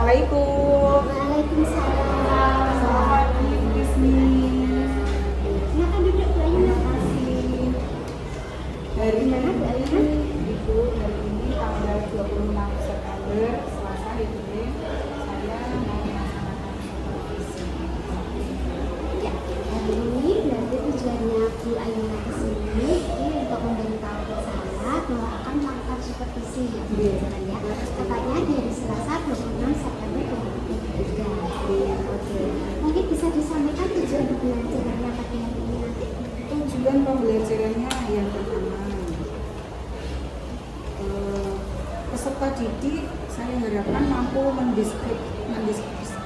Assalamualaikum. Waalaikumsalam. Selamat pagi Bu Rizmi. Silakan duduk Bu Aina. Terima kasih. Hari Gimana Bu Aina? Ibu, hari ini tanggal 26 September, Selasa ya Bu. Saya mau melaksanakan supervisi. Ya, hari ini berarti tujuannya Bu Aina ke sini ini untuk memberitahu ke saya bahwa akan melakukan supervisi ya Bu Aina ya. Tepatnya di hari Selasa 26 September 2023. Oke. Mungkin bisa disampaikan tujuan pembelajarannya pada hari ini nanti. Tujuan pembelajarannya yang pertama, peserta didik saya harapkan mampu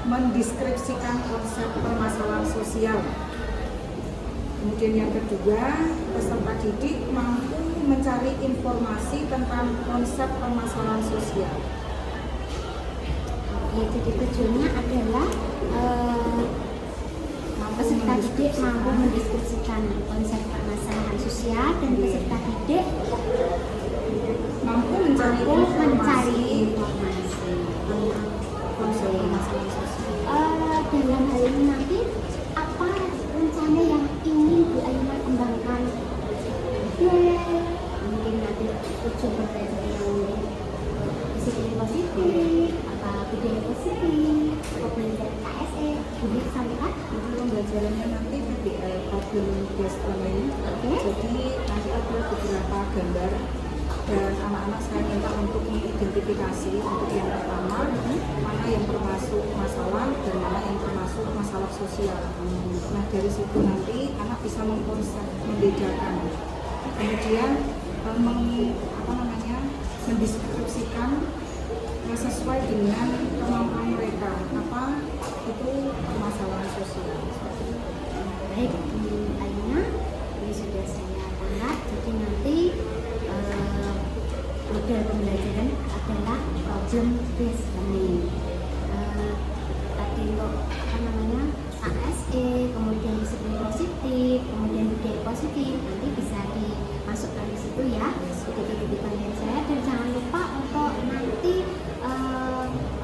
mendeskripsikan konsep permasalahan sosial. Kemudian yang kedua, peserta didik mampu mencari informasi tentang konsep permasalahan sosial. Jadi tujuannya adalah peserta didik mampu mendiskusikan konsep permasalahan sosial dan peserta didik Mampu mencari informasi tentang konsep permasalahan sosial. dalam hal ini nanti apa rencana yang ingin Bu Aina kembangkan? Mungkin nanti tujuan pembelajaran yang positif, apa budaya positif, pembelajaran KSE, jadi sampaikan. Pembelajarannya nanti problem based learning. Jadi nanti ada beberapa gambar dan anak-anak saya minta untuk mengidentifikasi untuk yang pertama mana yang termasuk masalah dan mana yang termasuk masalah sosial. Nah dari situ nanti anak bisa membedakan, kemudian mendeskripsikan sesuai dengan kemampuan mereka apa itu permasalahan sosial. Baik, Bu Aina, ini sudah saya tangkap. Jadi nanti model pembelajaran adalah problem based learning. Tadi untuk ASE, kemudian disiplin positif, kemudian budaya positif, nanti bisa dimasukkan di situ ya. Jadi titipan dari saya, dan jangan lupa untuk nanti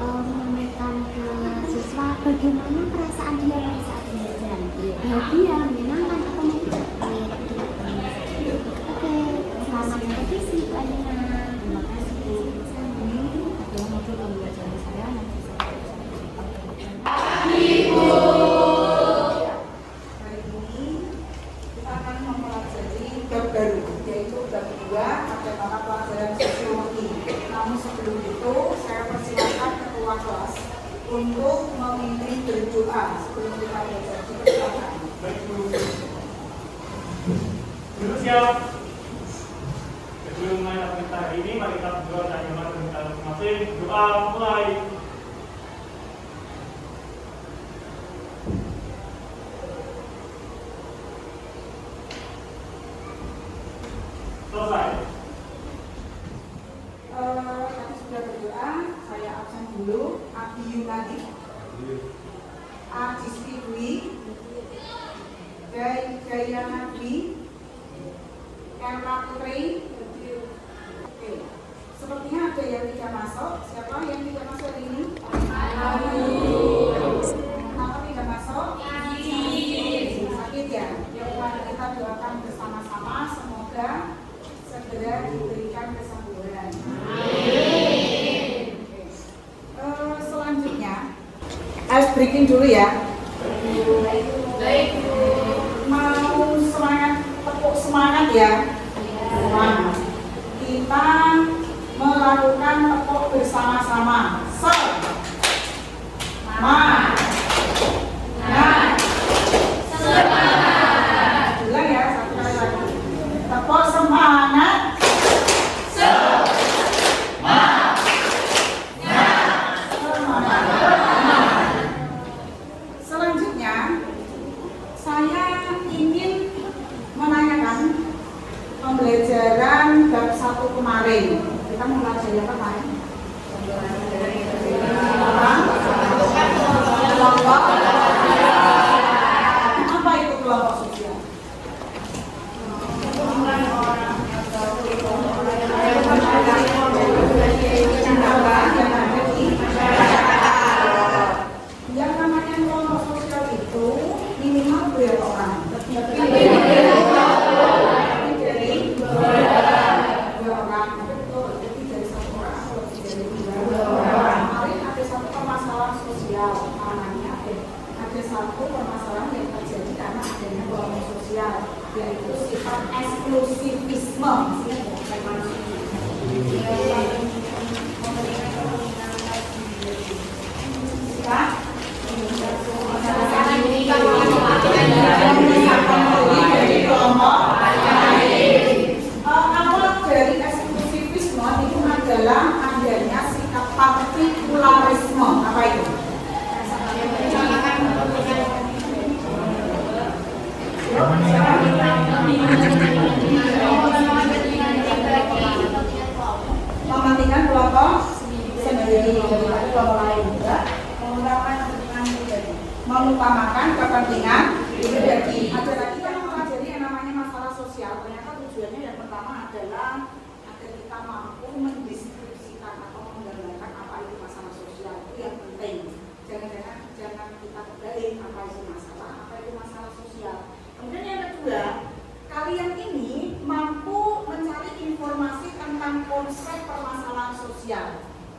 menyampaikan ke siswa bagaimana perasaan dia pada saat belajar. Bahagia, menyenangkan atau mungkin oke, selamat revisi Bu Aina. Terima kasih Bu. Ini adalah modul pembelajaran saya nanti saya hari ini kita akan mempelajari bab baru, yaitu bab 2 pada mata pelajaran sosiologi. Namun sebelum itu saya persilakan ketua kelas untuk memimpin berdoa sebelum kita belajar. Silakan. Baik Bu. Dulu siap. Sebelum mulai kita hari ini, mari kita berdoa dan iman kita masing-masing. Doa mulai. Selesai. Tadi sudah berdoa, saya absen dulu. Abi Yunadi, Adisti Dwi, Gayana Dwi, Erna Putri. Oke, sepertinya ada yang tidak masuk. Siapa yang tidak masuk hari ini? Kenapa tidak masuk? Sakit ya? Ya, mari kita doakan bersama-sama, semoga segera diberikan kesembuhan. Selanjutnya, ice breaking dulu ya. Baik. Mau semangat, tepuk semangat ya. Nah, kita melakukan tepuk bersama-sama. Semangat. Ulang ya, satu kali lagi. Tepuk semangat. Selanjutnya, saya ingin menanyakan pembelajaran bab 1 kemarin. Kita mau belajar apa kemarin? partikularisme. Apa itu? Mementingkan kelompok sendiri, kelompok lain juga mengutamakan kepentingan pribadi. Ada lagi yang mempelajari yang namanya masalah sosial. Ternyata tujuannya yang pertama adalah agar kita mampu mendeskripsikan atau menggambarkan apa itu masalah sosial. Itu yang penting. Jangan kita kebalik apa itu masalah sosial. Kemudian yang kedua, kalian ini mampu mencari informasi tentang konsep permasalahan sosial.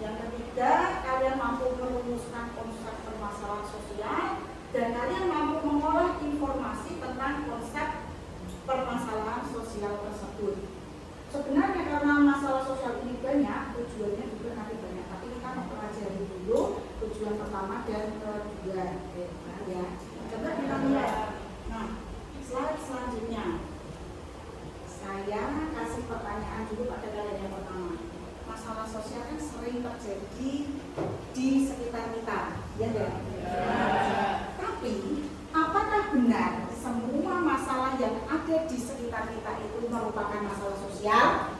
Yang ketiga, kalian mampu merumuskan konsep permasalahan sosial dan kalian mampu mengolah informasi tentang konsep permasalahan sosial tersebut. Sebenarnya karena masalah sosial ini banyak, tujuannya juga nanti banyak. Tapi kita mempelajari dulu tujuan pertama dan kedua. Ya. Coba kita lihat. Nah, slide selanjutnya. Saya kasih pertanyaan dulu pada kalian yang pertama. Masalah sosial kan sering terjadi di sekitar kita, ya enggak? Tapi apakah benar semua masalah yang ada di sekitar kita itu merupakan masalah sosial?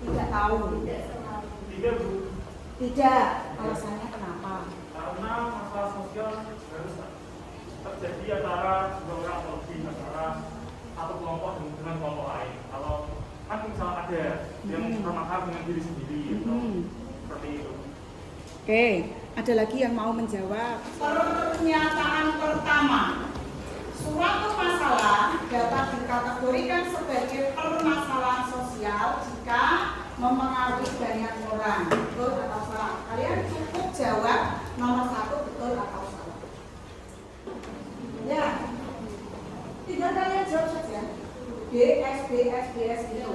Tidak tahu. Tidak, Bu. Tidak. Alasannya kenapa? Karena masalah sosial harus terjadi antara dua orang atau lebih, antara satu kelompok dengan kelompok lain. Kalau kan misalnya ada yang bermasalah dengan diri sendiri, gitu. Seperti itu. Oke, ada lagi yang mau menjawab. Pernyataan pertama, suatu masalah dapat dikategorikan sebagai permasalahan sosial jika mempengaruhi banyak orang. Betul atau salah? Kalian cukup jawab nomor 1 betul atau salah. Ya, tinggal kalian jawab saja. BS itu.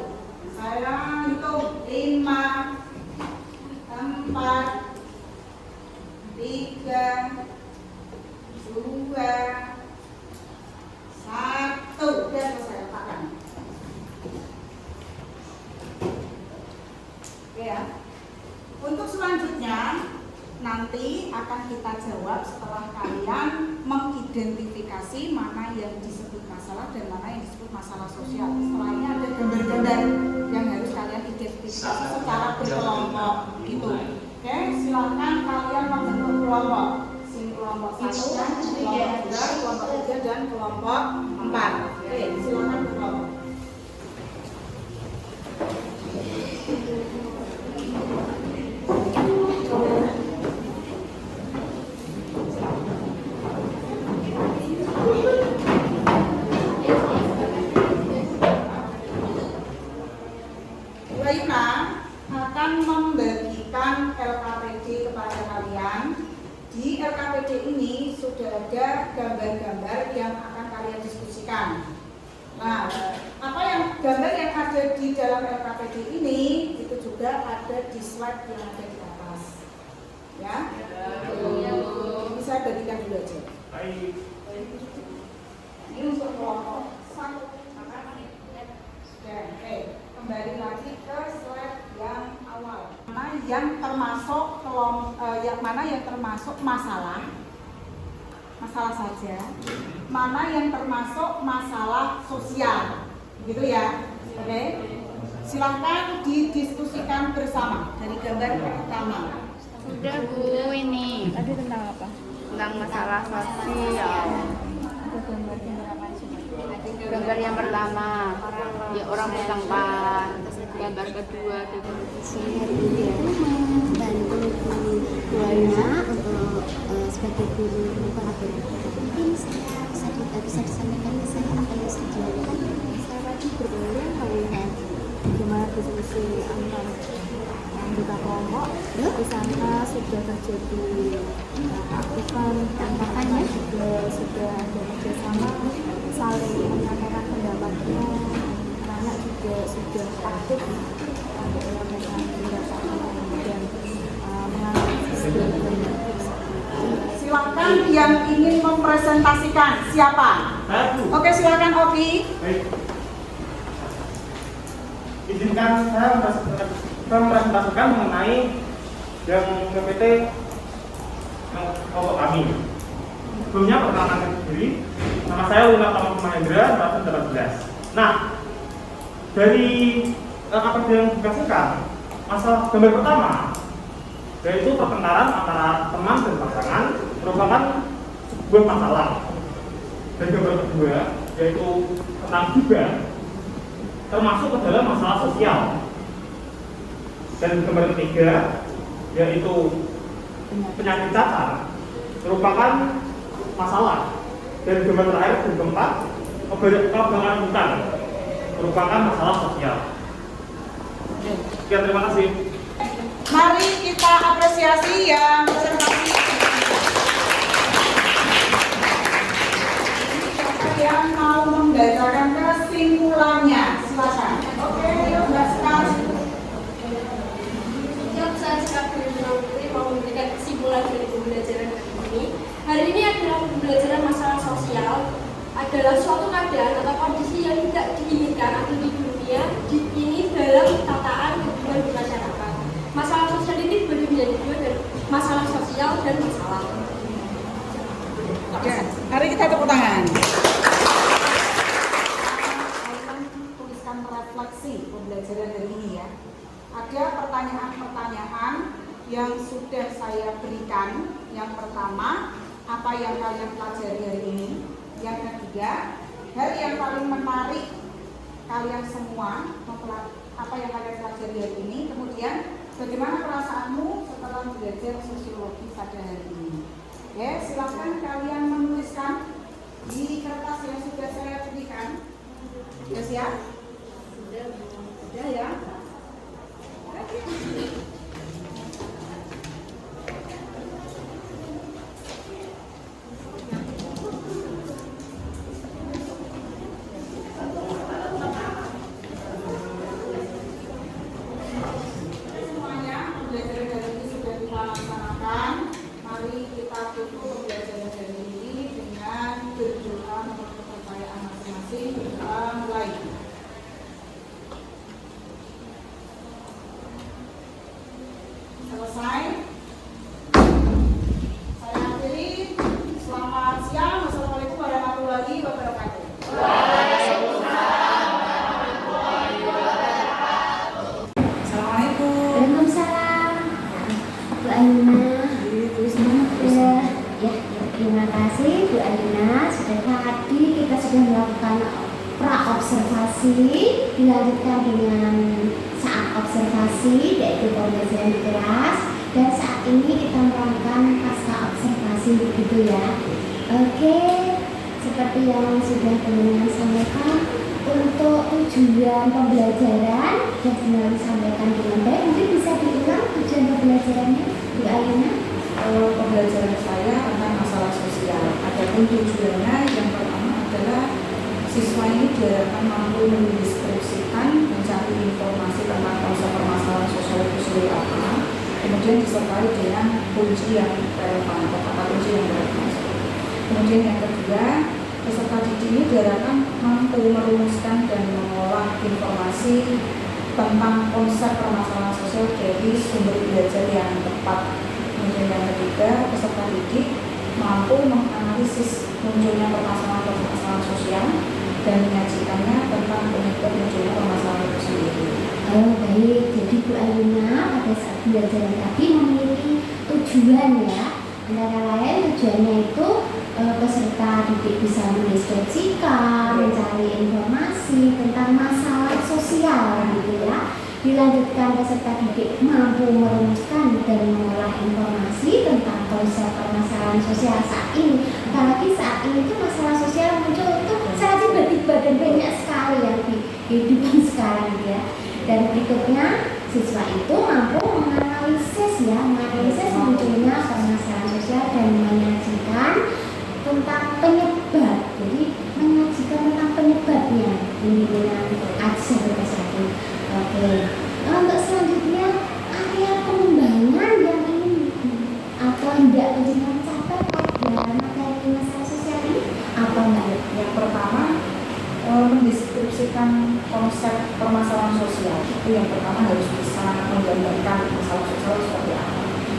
Saya hitung 5, 4, 3, 2, 1. Udah selesai, letakkan. Oke ya. Untuk selanjutnya nanti akan kita jawab setelah kalian mengidentifikasi mana yang disebut masalah dan mana yang disebut masalah sosial. Setelah ini ada gambar-gambar yang harus kalian identifikasi secara berkelompok gitu. Oke, silakan kalian membentuk kelompok. Kelompok 1, kelompok 2, kelompok 3 dan kelompok 4. Oke, silakan berkelompok. Akan membagikan LKPD kepada kalian. Di LKPD ini sudah ada gambar-gambar yang akan kalian diskusikan. Nah, apa yang gambar yang ada di dalam LKPD ini itu juga ada di slide yang ada di atas. Ya, bisa bagikan dulu aja. Baik. Ini untuk kelompok 1. Oke, kembali lagi ke slide yang awal. Mana yang termasuk mana yang termasuk masalah saja, mana yang termasuk masalah sosial, gitu ya. Oke, silakan didiskusikan bersama dari gambar pertama. Udah Bu, ini Tadi tentang apa? tentang masalah sosial. Gambar yang pertama, ya orang bertangkat. Gambar kedua, bantu gurunya untuk sebagai guru kolaboratif. Mungkin saya bisa disampaikan ke saya apa yang saya jalankan. Saya tadi berbayar melihat gimana diskusi antar anggota kelompok. Di sana sudah terjadi aktifan tantangannya juga sudah ada kerjasama saling menyampaikan pendapatnya. Anak juga sudah aktif untuk menyampaikan pendapatnya dan menganalisis Silakan yang ingin mempresentasikan siapa? Saya, Bu. Oke, silakan Oki. Baik. Izinkan saya mempresentasikan mempresentasikan mengenai yang PPT yang kelompok kami. Sebelumnya perkenalkan diri, nama saya Luna Taman Mahendra, 2018. Nah, dari apa yang dikasihkan, masalah gambar pertama yaitu pertengkaran antara teman dan pasangan merupakan sebuah masalah. Dan gambar kedua yaitu tentang gibah termasuk ke dalam masalah sosial. Dan gambar ketiga yaitu penyakit cacar merupakan masalah. Dan gambar terakhir dan keempat kebakaran hutan merupakan masalah sosial. Sekian, terima kasih. Mari kita apresiasi yang observasi. Siapa yang mau membacakan kesimpulannya? Silakan. Oke, yuk Mbak Sekar. Saya Sekar Putri mau memberikan kesimpulan dari pembelajaran hari ini. Hari ini adalah pembelajaran masalah sosial, adalah suatu keadaan atau kondisi yang tidak diinginkan atau di dunia ini dalam tataan kehidupan di masyarakat. Masalah sosial ini dibagi menjadi dua, dan masalah sosial dan masalah. Oke, mari kita tepuk tangan. Tuliskan refleksi pembelajaran hari ini ya. Ada pertanyaan-pertanyaan yang sudah saya berikan. Yang pertama, apa yang kalian pelajari hari ini? Yang ketiga, hal yang paling menarik kalian semua, apa yang kalian pelajari hari ini. Kemudian, bagaimana perasaanmu setelah belajar sosiologi pada hari ini? Oke, silakan kalian menuliskan di kertas yang sudah saya berikan. Sudah siap? Sudah ya? Selesai. Saya akhiri. Selamat siang. Wassalamualaikum warahmatullahi wabarakatuh. Assalamualaikum. Waalaikumsalam. Bu Ayuna. Ya, terima kasih Bu Ayuna. Sudah tadi kita sudah melakukan pra-observasi, dilanjutkan dengan saat observasi, yaitu pembelajaran di kelas, dan saat ini kita melakukan pasca observasi, begitu ya. Oke, seperti yang sudah teman-teman sampaikan, untuk tujuan pembelajaran sudah benar disampaikan dengan baik. Mungkin bisa diulang tujuan pembelajarannya, Bu Ayuna? Pembelajaran saya tentang masalah sosial. Adapun tujuannya yang pertama adalah siswa ini diharapkan mampu mendeskripsikan, mencari informasi tentang konsep permasalahan sosial itu sendiri apa, kemudian disertai dengan kunci yang relevan atau kata kunci yang relevan. Kemudian yang kedua, peserta didik ini diharapkan mampu merumuskan dan mengolah informasi tentang konsep permasalahan sosial dari sumber belajar yang tepat. Kemudian yang ketiga, peserta didik mampu menganalisis munculnya permasalahan sosial dan menyajikannya tentang penyebab munculnya permasalahan itu sendiri. Oh baik, jadi Bu Ayuna pada saat belajar tadi memiliki tujuan ya. Antara lain tujuannya itu peserta didik bisa mendeskripsikan, mencari informasi tentang masalah sosial gitu ya. Dilanjutkan peserta didik mampu merumuskan dan mengolah informasi tentang konsep permasalahan sosial saat ini. Apalagi saat ini tuh masalah sosial muncul tuh sangat tiba-tiba dan banyak sekali yang di kehidupan sekarang ya. Dan berikutnya siswa itu mampu menganalisis munculnya permasalahan sosial dan menyajikan tentang penyebab. Jadi menyajikan tentang penyebabnya ini dengan aksi bersatu. Oke. Untuk selanjutnya area pengembangan yang ingin atau hendak mencapai pada materi masalah sosial ini apa Mbak? Yang pertama, mendeskripsikan konsep permasalahan sosial. Itu yang pertama harus bisa menjelaskan masalah sosial seperti apa.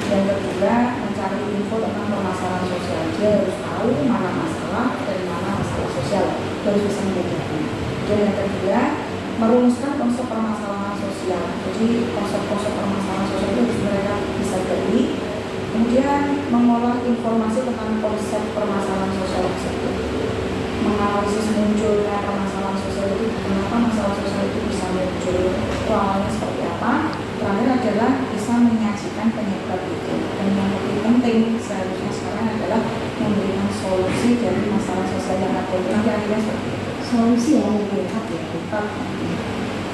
Yang kedua, mencari info tentang permasalahan sosial. Dia harus tahu mana masalah dan mana masalah sosial, harus bisa membedakan. Dan yang kedua, merumuskan konsep permasalahan sosial. Jadi konsep-konsep permasalahan sosial itu harus mereka bisa gali. Kemudian mengolah informasi tentang konsep permasalahan sosial tersebut, menganalisis munculnya permasalahan sosial itu, kenapa masalah sosial itu bisa muncul, awalnya seperti apa. Terakhir adalah bisa menyajikan penyebab itu. Dan yang lebih penting seharusnya sekarang adalah memberikan solusi dari masalah sosial yang ada. Kira-kira seperti itu. Solusi ya yang tepat ya.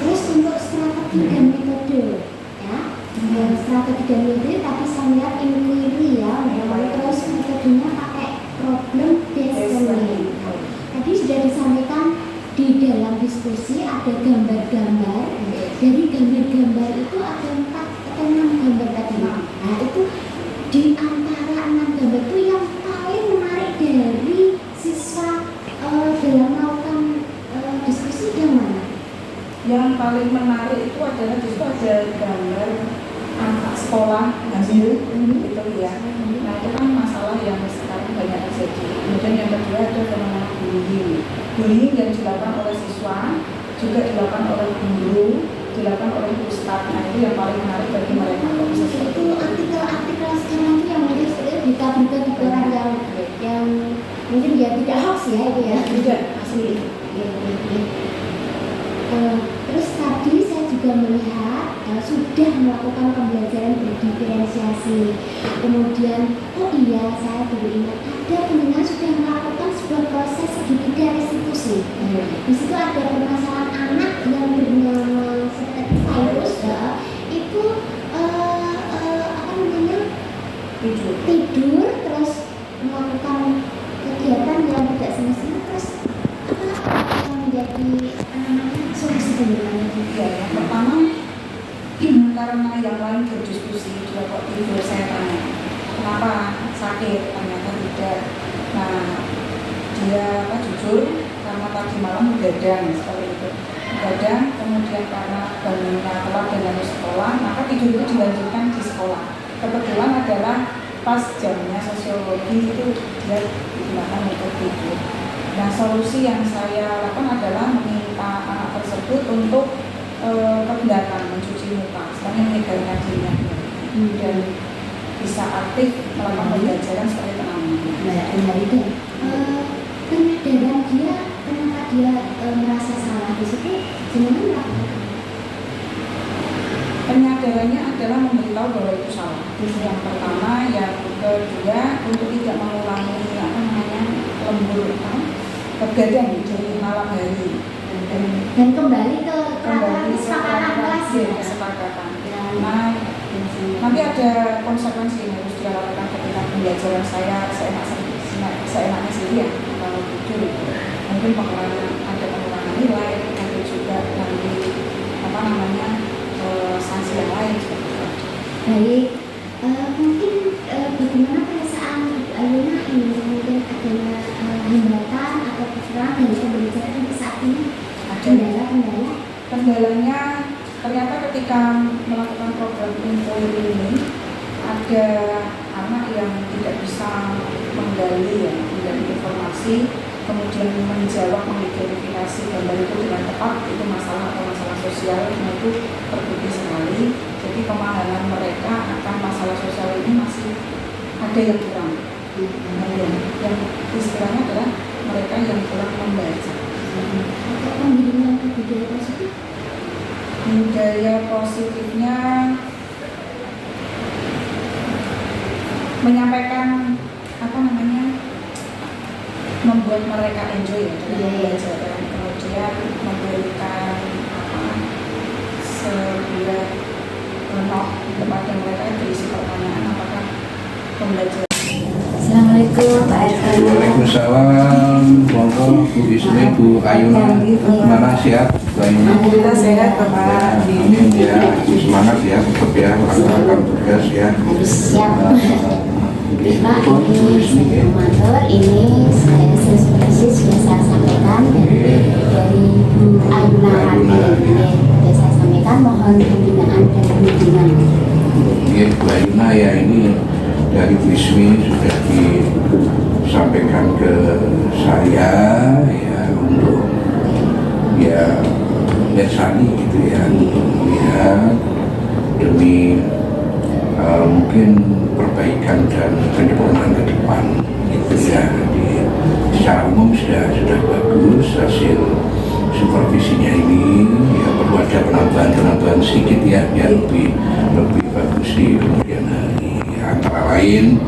Terus untuk strategi dan metode ya, strategi dan metode tapi saya lihat inquiry ya, terus metodenya pakai problem based learning. Tadi sudah disampaikan di dalam diskusi ada gambar-gambar. Dari gambar-gambar itu ada 4 atau 6 gambar tadi. Nah itu di antara 6 gambar itu yang paling menarik dari siswa dalam melakukan diskusi yang mana? Yang paling menarik itu adalah justru ada gambar anak sekolah hasil gitu ya. Nah itu kan masalah yang sekarang banyak terjadi. Kemudian yang kedua ada fenomena bullying yang dilakukan oleh siswa, juga dilakukan oleh guru, dilakukan oleh ustadz. Nah itu yang paling menarik bagi mereka. Itu artikel-artikel sekarang itu yang mungkin berita-berita di koran yang mungkin ya tidak hoax ya itu ya. Tidak asli. Terus tadi saya juga melihat sudah melakukan pembelajaran berdiferensiasi. Kemudian, oh iya saya baru ingat ada pendengar sudah melakukan sebuah proses segitiga restitusi. Di situ ada permasalahan anak yang bernama seperti virus itu apa namanya tidur terus melakukan kegiatan yang tidak semestinya terus apa menjadi solusi bagaimana juga. Yang pertama karena yang lain berdiskusi dia kok tidur, saya tanya kenapa sakit, ternyata tidak. Nah dia jujur karena tadi malam begadang seperti itu, begadang kemudian karena bangunnya telat dan harus sekolah, maka tidur itu dilanjutkan di sekolah. Kebetulan adalah pas jamnya sosiologi itu dia digunakan untuk tidur. Nah solusi yang saya lakukan adalah meminta anak tersebut untuk kegiatan mencuci muka, sebenarnya menyegarkan dirinya dan bisa aktif melakukan pembelajaran seperti penampilan. Nah itu penyadaran dia kenapa dia merasa salah di situ gimana? Penyadarannya adalah memberitahu bahwa itu salah. Yang pertama, yang kedua untuk tidak mengulangi lembur begadang di malam hari dan kembali ke kesepakatan kelas ya. Kesepakatan. Nah, nanti ada konsekuensi yang harus dilakukan ketika pembelajaran saya seenaknya sendiri ya, kalau jujur mungkin ada pengurangan nilai, ada juga nanti sanksi yang lain seperti itu. Baik, mungkin bagaimana perasaan Ayuna ini mungkin adanya hambatan atau kekurangan dari pembelajaran saat ini? Kendalanya ternyata ketika melakukan program inquiry ini ada anak yang tidak bisa menggali informasi, kemudian menjawab, mengidentifikasi gambar itu dengan tepat, itu masalah atau masalah sosial, itu terbukti sekali. Jadi pemahaman mereka akan masalah sosial ini masih ada yang kurang. Yang istilahnya adalah mereka yang kurang membaca. Pembinaan budaya positif? Budaya positifnya menyampaikan membuat mereka enjoy dengan pembelajaran, kemudian memberikan sebuah note kepada mereka yang berisi pertanyaan apakah pembelajaran. Assalamualaikum Pak RT. Waalaikumsalam. Monggo Bu Ismi, Bu Ayuna, mana sehat? Alhamdulillah sehat Bapak. Amin ya, semangat ya, tetap ya, laksanakan tugas ya. Siap. Pak, ini saya seperti sudah saya sampaikan dari Bu Ayuna. Sudah saya sampaikan mohon pembinaan dan bimbingan. saya ini dari Wismi sudah disampaikan ke saya ya untuk ya bersani gitu ya, untuk melihat demi mungkin perbaikan dan penyempurnaan ke depan gitu ya. Secara umum sudah bagus hasil supervisinya ini, ya perlu ada penambahan sedikit ya biar lebih bagus di kemudian hari ya, antara lain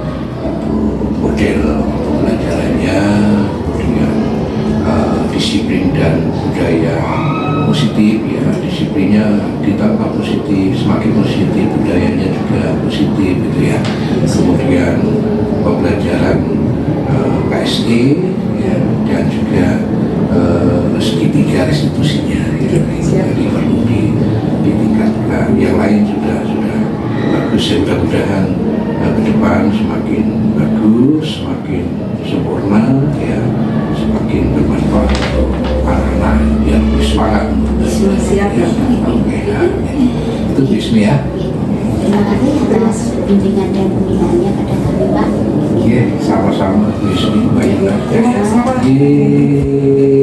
itu model pembelajarannya, kemudian disiplin dan budaya positif ya, disiplinnya ditambah positif, semakin positif budayanya juga positif gitu ya. Kemudian pembelajaran KSE ya, dan juga segitiga restitusinya ya, jadi perlu ditingkatkan. Yang lain sudah bagus ya, mudah-mudahan ke depan semakin bagus, semakin sempurna ya, semakin bermanfaat untuk anak-anak yang bersemangat Siap ya. Oke, ya. Itu Wismi ya. Terima kasih atas bimbingan dan pembinaannya pada kami, Pak. Iya, sama-sama Wismi, Mbak Yuna. Terima kasih, Pak. Iya.